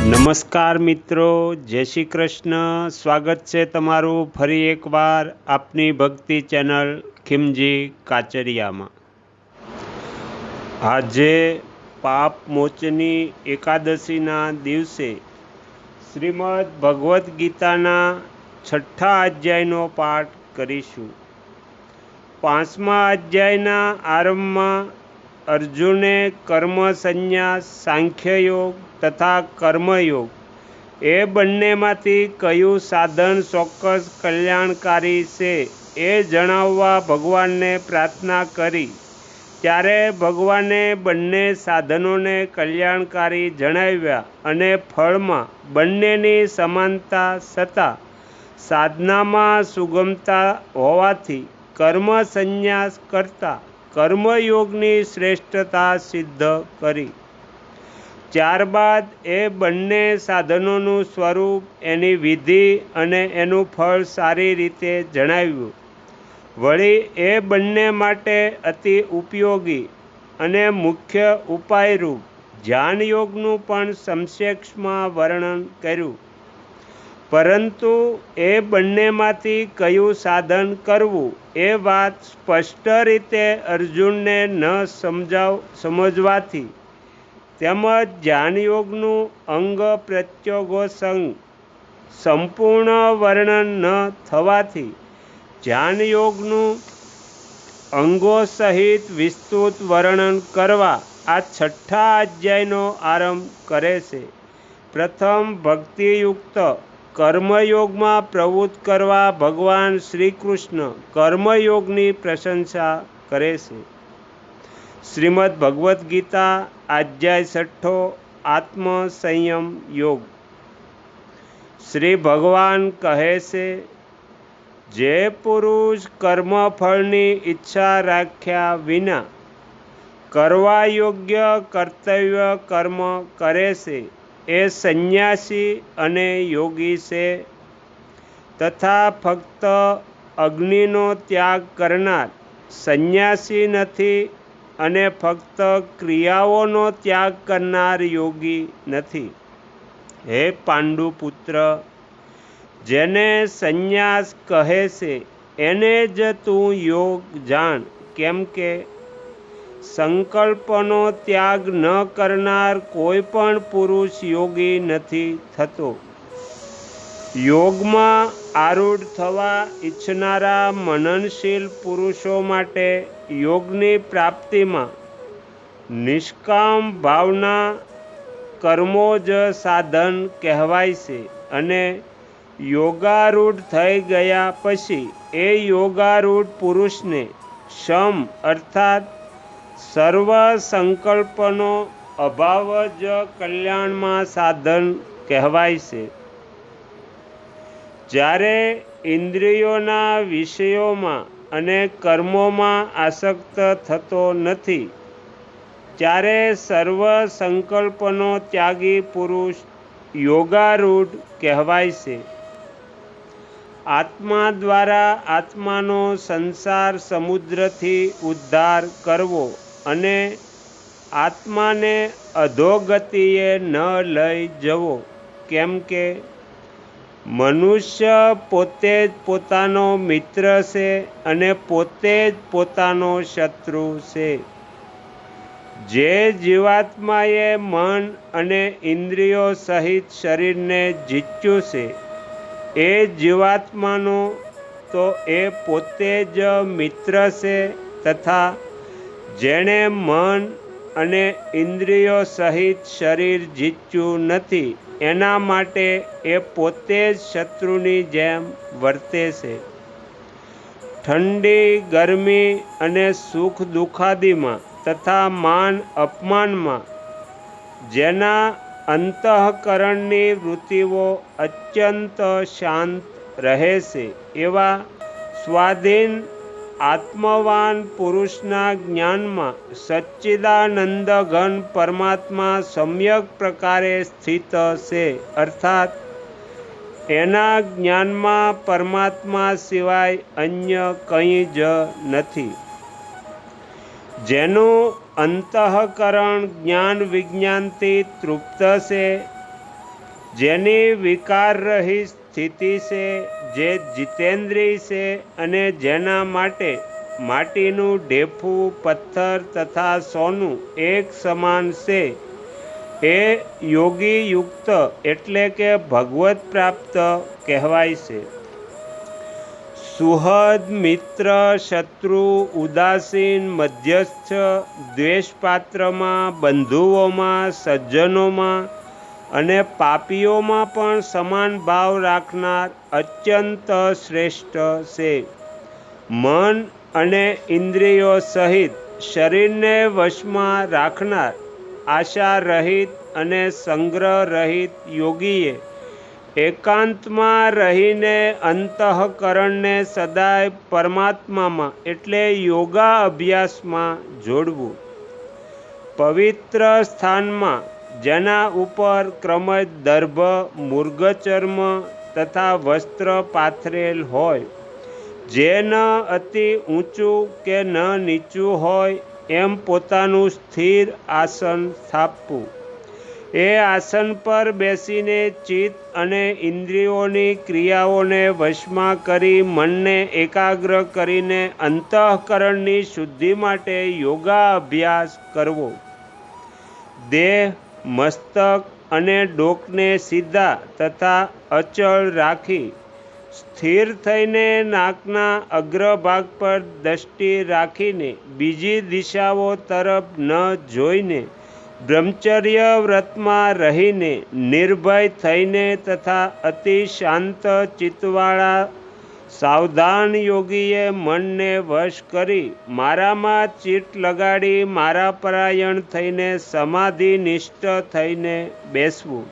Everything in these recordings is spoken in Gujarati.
નમસ્કાર મિત્રો, જય શ્રી કૃષ્ણ. સ્વાગત છે તમારું ફરી એકવાર આપની ભક્તિ ચેનલ ખીમજી કાચરિયામાં. આજે પાપ મોચની એકાદશીના દિવસે શ્રીમદ ભગવદ્ ગીતાના 6થા અધ્યાયનો પાઠ કરીશું. 5મા અધ્યાયના આરંભમાં અર્જુને કર્મ સંન્યાસ, સાંખ્યયોગ તથા કર્મયોગ એ બંનેમાંથી કયું સાધન ચોક્કસ કલ્યાણકારી છે એ જણાવવા ભગવાનને પ્રાર્થના કરી. ત્યારે ભગવાને બંને સાધનોને કલ્યાણકારી જણાવ્યા અને ફળમાં બંનેની સમાનતા છતાં સાધનામાં સુગમતા હોવાથી કર્મ સંન્યાસ કરતાં કર્મયોગની શ્રેષ્ઠતા સિદ્ધ કરી. ત્યારબાદ એ બંને સાધનોનું સ્વરૂપ, એની વિધિ અને એનું ફળ સારી રીતે જણાવ્યું. વળી એ બંને માટે અતિ ઉપયોગી અને મુખ્ય ઉપાયરૂપ ધ્યાનયોગનું પણ સંક્ષેપમાં વર્ણન કર્યું. પરંતુ એ બંનેમાંથી કયું સાધન કરવું એ વાત સ્પષ્ટ રીતે અર્જુનને ન સમજવાથી તેમજ ધ્યાનયોગનું અંગ પ્રત્યોગોસંગ સંપૂર્ણ વર્ણન ન થવાથી ધ્યાનયોગનું અંગો સહિત વિસ્તૃત વર્ણન કરવા આ 6થા અધ્યાયનો આરંભ કરે છે. પ્રથમ ભક્તિયુક્ત કર્મયોગમાં પ્રવૃત્ત કરવા ભગવાન શ્રી કૃષ્ણ કર્મયોગની પ્રશંસા કરે છે. શ્રીમદ ભગવદ્ ગીતા અધ્યાય 6 આત્મ સંયમ યોગ. શ્રી ભગવાન કહે છે, જે પુરુષ કર્મફળની ઈચ્છા રાખ્યા વિના કરવા યોગ્ય કર્તવ્ય કર્મ કરે છે એ સંન્યાસી અને યોગી છે. તથા ફક્ત અગ્નિનો ત્યાગ કરનાર સંન્યાસી નથી અને ફક્ત ક્રિયાઓનો ત્યાગ કરનાર યોગી નથી. હે પાંડુપુત્ર, જેને સંન્યાસ કહે છે એને જ તું યોગ જાણ. કેમ કે સંકલ્પનો ત્યાગ ન કરનાર કોઈ પણ પુરુષ યોગી નથી થતો. યોગમાં આરૂઢ થવા ઈચ્છનારા મનનશીલ પુરુષો માટે યોગની પ્રાપ્તિમાં નિષ્કામ ભાવના કર્મો જ સાધન કહેવાય છે. અને યોગારૂઢ થઈ ગયા પછી એ યોગારૂઢ પુરુષને શમ અર્થાત સર્વ સંકલ્પનો અભાવ જ કલ્યાણમાં સાધન કહેવાય છે. જ્યારે ઇન્દ્રિયોના વિષયોમાં અને કર્મોમાં આસક્ત થતો નથી ત્યારે સર્વ સંકલ્પનો ત્યાગી પુરુષ યોગારૂઢ કહેવાય છે. આત્મા દ્વારા આત્માનો સંસાર સમુદ્રથી ઉદ્ધાર કરવો અને આત્માને અધોગતિએ ન લઈ જવો. કેમ કે મનુષ્ય પોતે જ પોતાનો મિત્ર છે અને પોતે જ પોતાનો શત્રુ છે. જે જીવાત્માએ મન અને ઇન્દ્રિયો સહિત શરીરને જીત્યું છે એ જીવાત્માનો તો એ પોતે જ મિત્ર છે. તથા જેણે મન અને ઇન્દ્રિયો સહિત શરીર જીત્યું નથી એના માટે એ પોતે જ શત્રુની જેમ વર્તે છે. ઠંડી, ગરમી અને સુખ દુઃખાદિમાં તથા માન અપમાનમાં જેના અંતઃકરણની વૃત્તિઓ અત્યંત શાંત રહે છે એવા સ્વાધીન આત્મવાન પુરુષના જ્ઞાનમાં સચ્ચિદાનંદ ઘન પરમાત્મા સમ્યક પ્રકારે સ્થિત છે. અર્થાત એના જ્ઞાનમાં પરમાત્મા સિવાય અન્ય કંઈ જ નથી. જેનું અંતઃકરણ જ્ઞાન વિજ્ઞાનથી તૃપ્ત છે જેની વિકાર રહિત સ્થિતિ છે, જે જીતેન્દ્રિય છે અને જેના માટે માટીનું ઢેફું, પથ્થર તથા સોનું એક સમાન છે, એ યોગી યુક્ત એટલે કે ભગવત પ્રાપ્ત કહેવાય છે. સુહદ, મિત્ર, શત્રુ, ઉદાસીન, મધ્યસ્થ, દ્વેષપાત્રમાં, બંધુઓમાં, સજ્જનોમાં અને પાપીઓમાં પણ સમાન ભાવ રાખનાર અત્યંત શ્રેષ્ઠ છે. મન અને ઇન્દ્રિયો સહિત શરીરને વશમાં રાખનાર આશા રહિત અને સંગ્રહ રહિત યોગીએ એકાંતમાં રહીને અંતઃકરણને સદાય પરમાત્મામાં એટલે યોગા અભ્યાસમાં જોડવું. પવિત્ર સ્થાનમાં જેના ઉપર ક્રમશ દર્ભ, મૃગચર્મ તથા વસ્ત્ર પાથરેલ હોય, જે ન અતિ ઊંચું કે ન નીચું હોય એમ પોતાનું સ્થિર આસન સ્થાપવું. એ આસન પર બેસીને ચિત્ત અને ઇન્દ્રિયોની ક્રિયાઓને વશમાં કરી મનને એકાગ્ર કરીને અંતઃકરણની શુદ્ધિ માટે યોગા અભ્યાસ કરવો. દેહ, મસ્તક અને ડોકને સીધા તથા અચળ રાખી સ્થિર થઈને નાકના અગ્રભાગ પર દ્રષ્ટિ રાખીને બીજી દિશાઓ તરફ ન જોઈને બ્રહ્મચર્ય વ્રતમાં રહીને નિર્ભય થઈને તથા અતિ શાંત ચિત્તવાળા સાવધાન યોગીએ મનને વશ કરી મારામાં ચિત્ત લગાડી મારા પરાયણ થઈને સમાધિનિષ્ઠ થઈને બેસવું.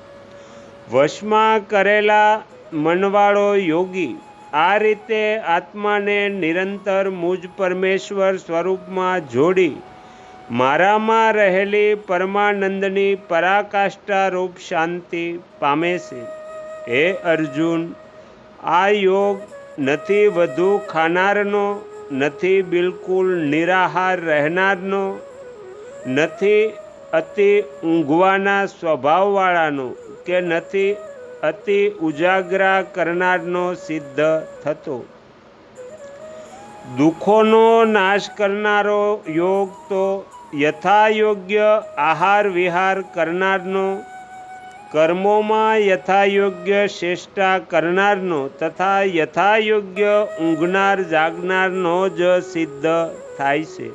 વશમાં કરેલા મનવાળો યોગી આ રીતે આત્માને નિરંતર મુજ પરમેશ્વર સ્વરૂપમાં જોડી મારામાં રહેલી પરમાનંદની પરાકાષ્ઠા રૂપ શાંતિ પામે છે. હે અર્જુન, આ યોગ નથી વધુ ખાનારનો, નથી બિલકુલ નિરાહાર રહેનારનો, નથી અતિ ઊંઘવાના સ્વભાવવાળાનો કે નથી અતિ ઉજાગરા કરનારનો સિદ્ધ થતો. દુઃખોનો નાશ કરનારો યોગ તો યથાયોગ્ય આહાર વિહાર કરનારનો, કર્મોમાં યથાયોગ્ય ચેષ્ટા કરનારનો તથા યથાયોગ્ય ઊંઘનાર જાગનારનો જ સિદ્ધ થાય છે.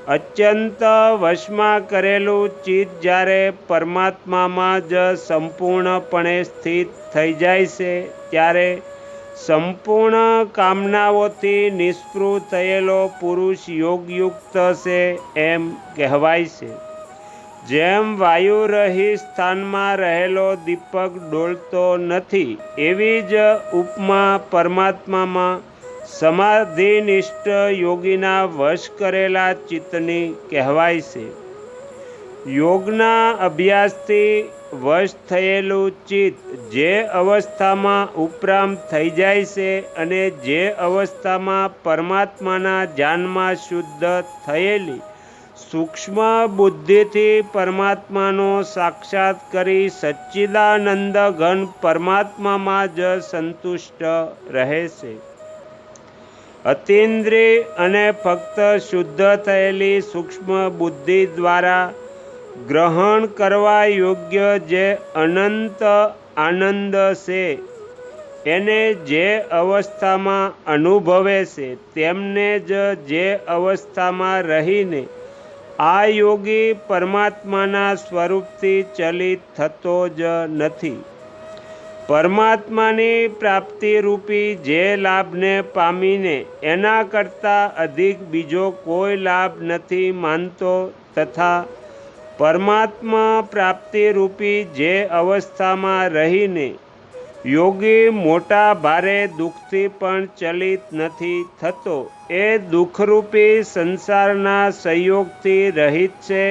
અત્યંત વશમાં કરેલું ચિત્ત જ્યારે પરમાત્મામાં જ સંપૂર્ણપણે સ્થિત થઈ જાય છે, ત્યારે સંપૂર્ણ કામનાઓથી નિષ્પૃહ થયેલો પુરુષ યોગયુક્ત છે એમ કહેવાય છે. જેમ વાયુ રહિત સ્થાનમાં રહેલો દીપક ડોલતો નથી, એવી જ ઉપમા પરમાત્મામાં સમાધિનિષ્ઠ યોગીના વશ કરેલા ચિત્તની કહેવાય છે. યોગના અભ્યાસથી વશ થયેલું ચિત્ત જે અવસ્થામાં ઉપરામ થઈ જાય છે અને જે અવસ્થામાં પરમાત્માના ધ્યાનમાં શુદ્ધ થયેલી સૂક્ષ્મ બુદ્ધિથી પરમાત્માનો સાક્ષાત કરી સચ્ચિદાનંદ ઘન પરમાત્મામાં જ સંતુષ્ટ રહે છે. અતીન્દ્રિય અને ફક્ત શુદ્ધ થયેલી સૂક્ષ્મ બુદ્ધિ દ્વારા ગ્રહણ કરવા યોગ્ય જે અનંત આનંદ છે, એને જે અવસ્થામાં અનુભવે છે તેમને જ જે અવસ્થામાં રહીને આ યોગી પરમાત્માના સ્વરૂપથી ચલિત થતો જ નથી. પરમાત્માની પ્રાપ્તિરૂપી જે લાભને પામીને એના કરતાં અધિક બીજો કોઈ લાભ નથી માનતો તથા પરમાત્મા પ્રાપ્તિરૂપી જે અવસ્થામાં રહીને યોગી મોટા ભારે દુઃખથી પણ ચલિત નથી થતો, એ દુઃખરૂપી સંસારના સંયોગથી રહિત છે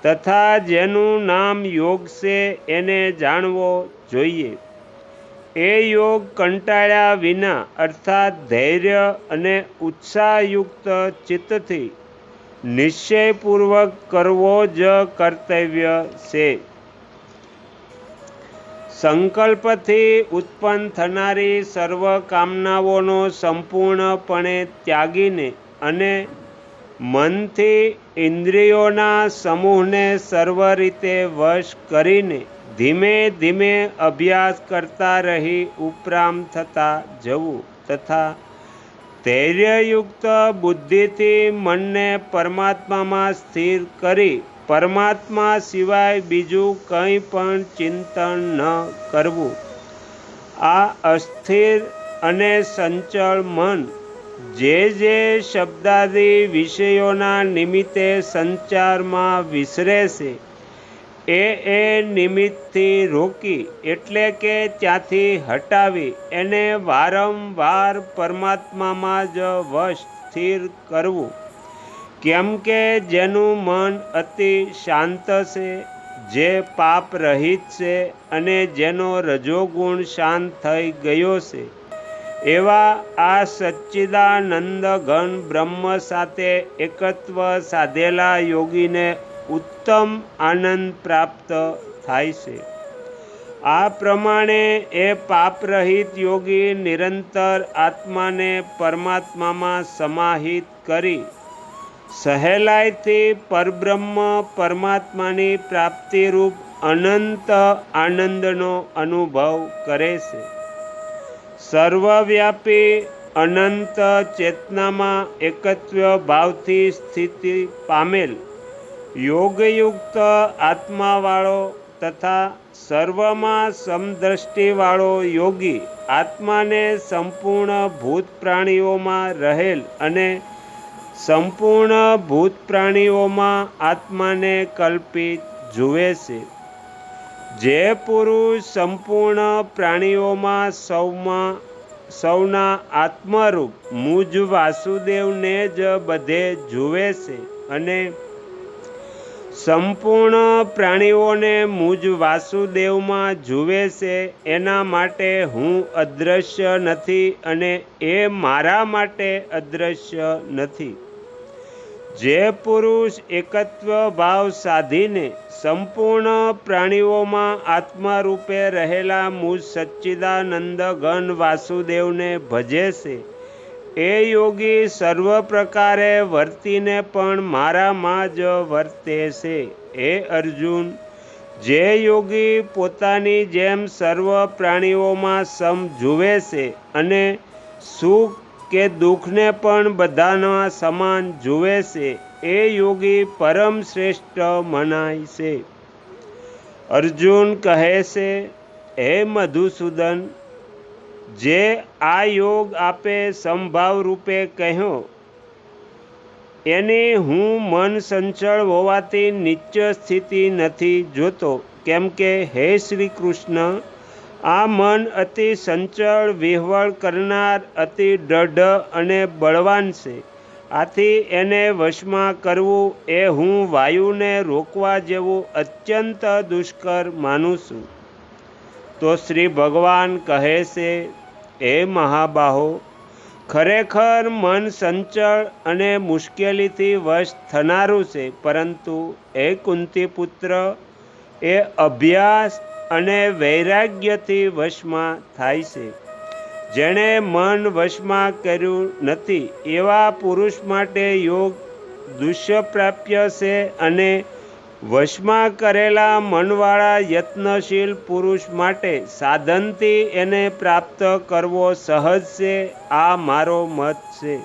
તથા જેનું નામ યોગ છે એને જાણવો જોઈએ. એ યોગ કંટાળ્યા વિના અર્થાત ધૈર્ય અને ઉત્સાહયુક્ત ચિત્તથી નિશ્ચયપૂર્વક કરવો જ કર્તવ્ય છે. સંકલ્પથી ઉત્પન્ન થનારી સર્વ કામનાઓનો સંપૂર્ણપણે ત્યાગીને અને મનથી ઇન્દ્રિયોના સમૂહને સર્વ રીતે વશ કરીને ધીમે ધીમે અભ્યાસ કરતા રહી ઉપરામ થતા જવું તથા ધૈર્યયુક્ત બુદ્ધિથી મનને પરમાત્મામાં સ્થિર કરી પરમાત્મા સિવાય બીજું કંઈ પણ ચિંતન ન કરવું. આ અસ્થિર અને સંચળ મન જે શબ્દાદી વિષયોના નિમિત્તે સંચારમાં વિસરે છે એ નિમિત્તથી રોકી એટલે કે ત્યાંથી હટાવી એને વારંવાર પરમાત્મામાં જ વશ સ્થિર કરવું. કેમ કે જેનું મન અતિ શાંત છે, જે પાપ રહિત છે અને જેનો રજોગુણ શાંત થઈ ગયો છે એવા આ સચ્ચિદાનંદ ઘન બ્રહ્મ સાથે એકત્વ સાધેલા યોગીને ઉત્તમ આનંદ પ્રાપ્ત થાય છે. આ પ્રમાણે એ પાપરહિત યોગી નિરંતર આત્માને પરમાત્મામાં સમાહિત કરી સહેલાઈથી પરબ્રહ્મ પરમાત્માની પ્રાપ્તિરૂપ અનંત આનંદનો અનુભવ કરે છે. સર્વવ્યાપી અનંત ચેતનામાં એકત્વ ભાવથી સ્થિતિ પામેલ યોગયુક્ત આત્માવાળો તથા સર્વમાં સમદ્રષ્ટિવાળો યોગી આત્માને સંપૂર્ણ ભૂત પ્રાણીઓમાં રહેલ અને સંપૂર્ણ ભૂત પ્રાણીઓમાં આત્માને કલ્પિત જુએ છે. જે પુરુષ સંપૂર્ણ પ્રાણીઓમાં સૌના આત્મરૂપ મુજ વાસુદેવને જ બધે જુએ છે અને સંપૂર્ણ પ્રાણીઓને મુજ વાસુદેવમાં જુએ છે એના માટે હું અદૃશ્ય નથી અને એ મારા માટે અદૃશ્ય નથી. જે પુરુષ એકત્વ ભાવ સાધીને સંપૂર્ણ પ્રાણીઓમાં આત્મારૂપે રહેલા મુજ સચ્ચિદાનંદ ઘન વાસુદેવને ભજે છે એ યોગી સર્વ પ્રકારે વર્તીને પણ મારામાં જ વર્તે છે. હે અર્જુન, જે યોગી પોતાની જેમ સર્વ પ્રાણીઓમાં સમ જુએ છે અને સુખ કે દુઃખને પણ બધાના સમાન જુએ છે એ યોગી પરમ શ્રેષ્ઠ મનાય છે. અર્જુન કહે છે, હે મધુસૂદન, જે આ યોગ આપે સંભાવ રૂપે કહ્યો એની હું મન સંચળ હોવાથી નિત્ય સ્થિતિ નથી જોતો. કેમ કે હે શ્રી કૃષ્ણ, આ મન અતિ સંચળ વિહવળ કરનાર અતિ દૃઢ અને બળવાન છે. આથી એને વશમાં કરવું એ હું વાયુને રોકવા જેવું અત્યંત દુષ્કર માનું છું. તો શ્રી ભગવાન કહે છે, હે મહાબાહો, ખરેખર મન સંચળ અને મુશ્કેલીથી વશ થનારું છે, પરંતુ હે કુંતીપુત્ર, એ અભ્યાસ અને વૈરાગ્યથી વશમાં થાય છે. જેણે મન વશમાં કર્યું નથી એવા પુરુષ માટે યોગ દુષ્પ્રાપ્ય છે અને વશમાં કરેલા મનવાળા યત્નશીલ પુરુષ માટે સાધનથી એને પ્રાપ્ત કરવો સહજ છે. આ મારો મત છે.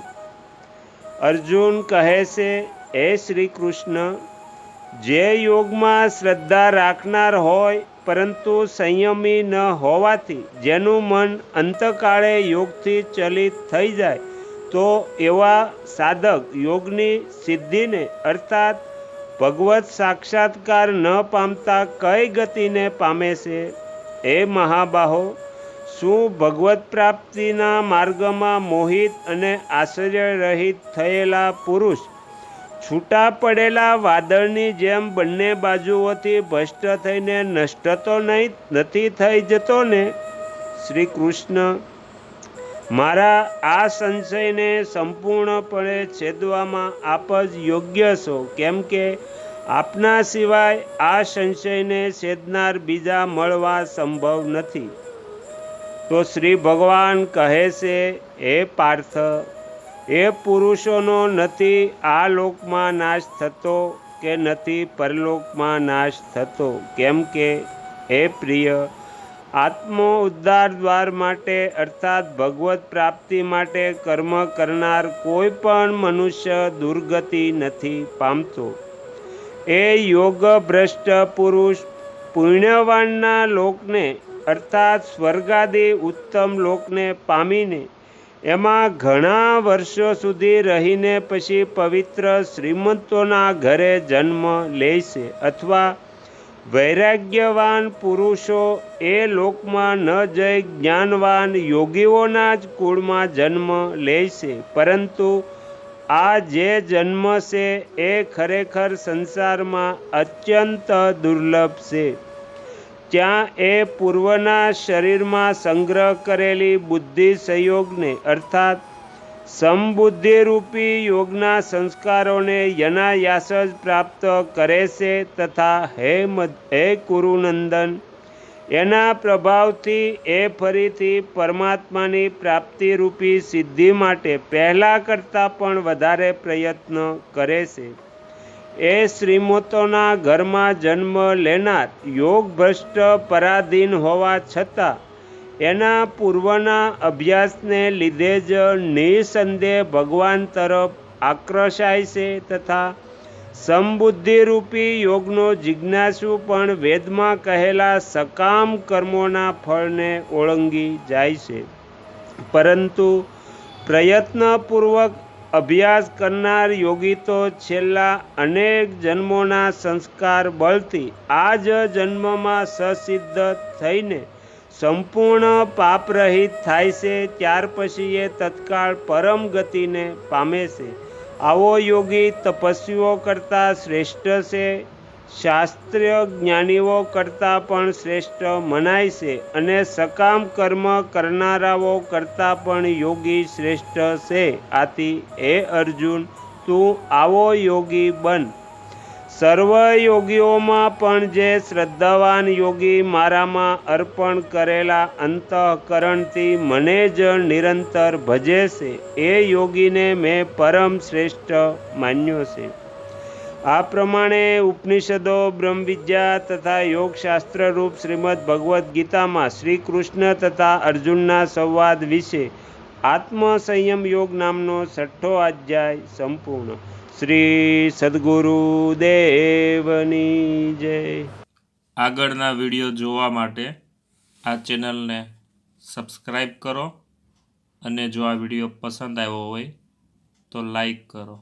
અર્જુન કહે છે, હે શ્રી કૃષ્ણ, જે યોગમાં શ્રદ્ધા રાખનાર હોય પરંતુ સંયમી ન હોવાથી જેનું મન અંતકાળે યોગથી ચલિત થઈ જાય તો એવા સાધક યોગની સિદ્ધિને અર્થાત ભગવત સાક્ષાત્કાર ન પામતા કઈ ગતિને પામે છે? હે મહાબાહો, શું ભગવત પ્રાપ્તિના માર્ગમાં મોહિત અને આશ્ચર્ય રહિત થયેલા પુરુષ છૂટા પડેલા વાદળની જેમ બંને બાજુઓથી ભ્રષ્ટ થઈને નષ્ટ તો નથી થઈ જતો ને? શ્રી કૃષ્ણ, મારા આ સંશયને સંપૂર્ણપણે છેદવામાં આપ જ યોગ્ય છો. કેમ કે આપના સિવાય આ સંશયને છેદનાર બીજા મળવા સંભવ નથી. તો શ્રી ભગવાન કહે છે, હે પાર્થ, એ પુરુષોનો નથી આ લોકમાં નાશ થતો કે નથી પરલોકમાં નાશ થતો. કેમ કે હે પ્રિય, આત્મો ઉદ્ધાર દ્વાર માટે અર્થાત ભગવત પ્રાપ્તિ માટે કર્મ કરનાર કોઈ પણ મનુષ્ય દુર્ગતિ નથી પામતો. એ યોગ ભ્રષ્ટ પુરુષ પુણ્યવાનના લોકને અર્થાત સ્વર્ગાદી ઉત્તમ લોકને પામીને એમાં ઘણા વર્ષો સુધી રહીને પછી પવિત્ર શ્રીમંતોના ઘરે જન્મ લે છે. અથવા વૈરાગ્યવાન પુરુષો એ લોકમાં ન જઈ જ્ઞાનવાન યોગીઓના જ કુળમાં જન્મ લે છે. પરંતુ આ જે જન્મ છે એ ખરેખર સંસારમાં અત્યંત દુર્લભ છે. ત્યાં એ પૂર્વના શરીરમાં સંગ્રહ કરેલી બુદ્ધિ સંયોગને અર્થાત સમબુદ્ધિરૂપી યોગના સંસ્કારોને યનાયાસ જ પ્રાપ્ત કરે છે. તથા હે કુરુનંદન, એના પ્રભાવથી એ ફરીથી પરમાત્માની પ્રાપ્તિરૂપી સિદ્ધિ માટે પહેલાં કરતાં પણ વધારે પ્રયત્ન કરે છે. એ શ્રીમતોના ઘરમાં જન્મ લેનાર યોગભ્રષ્ટ પરાધીન હોવા છતાં એના પૂર્વના અભ્યાસને લીધે જ નિસંદેહ ભગવાન તરફ આકર્ષાય છે. તથા સમબુદ્ધિરૂપી યોગનો જિજ્ઞાસુ પણ વેદમાં કહેલા સકામ કર્મોના ફળને ઓળંગી જાય છે. પરંતુ પ્રયત્નપૂર્વક અભ્યાસ કરનાર યોગી તો છેલ્લા અનેક જન્મોના સંસ્કાર બળથી આ જ જન્મમાં સસિદ્ધ થઈને સંપૂર્ણ પાપરહિત થાય છે. ત્યાર પછી એ તત્કાળ પરમ ગતિને પામે છે. આવો યોગી તપસ્વીઓ કરતાં શ્રેષ્ઠ છે, શાસ્ત્રીય જ્ઞાનીઓ કરતાં પણ શ્રેષ્ઠ મનાય છે, અને સકામ કર્મ કરનારાઓ કરતાં પણ યોગી શ્રેષ્ઠ છે. આથી હે અર્જુન, તું આવો યોગી બન. સર્વ યોગીઓમાં પણ જે શ્રદ્ધાવાન યોગી મારામાં અર્પણ કરેલા અંતઃકરણથી મને જ નિરંતર ભજે છે, એ યોગીને મેં પરમ શ્રેષ્ઠ માન્યો છે. આ પ્રમાણે ઉપનિષદો, બ્રહ્મવિદ્યા તથા યોગશાસ્ત્ર રૂપ શ્રીમદ ભગવદ્ ગીતામાં શ્રી કૃષ્ણ તથા અર્જુનના સંવાદ વિશે આત્મસંયમ યોગ નામનો 6ઠ્ઠો અધ્યાય સંપૂર્ણ. શ્રી સદ્ગુરુદેવની જય. આગળના વિડીયો જોવા માટે આ ચેનલને સબસ્ક્રાઈબ કરો અને જો આ વિડીયો પસંદ આવ્યો હોય તો લાઈક કરો.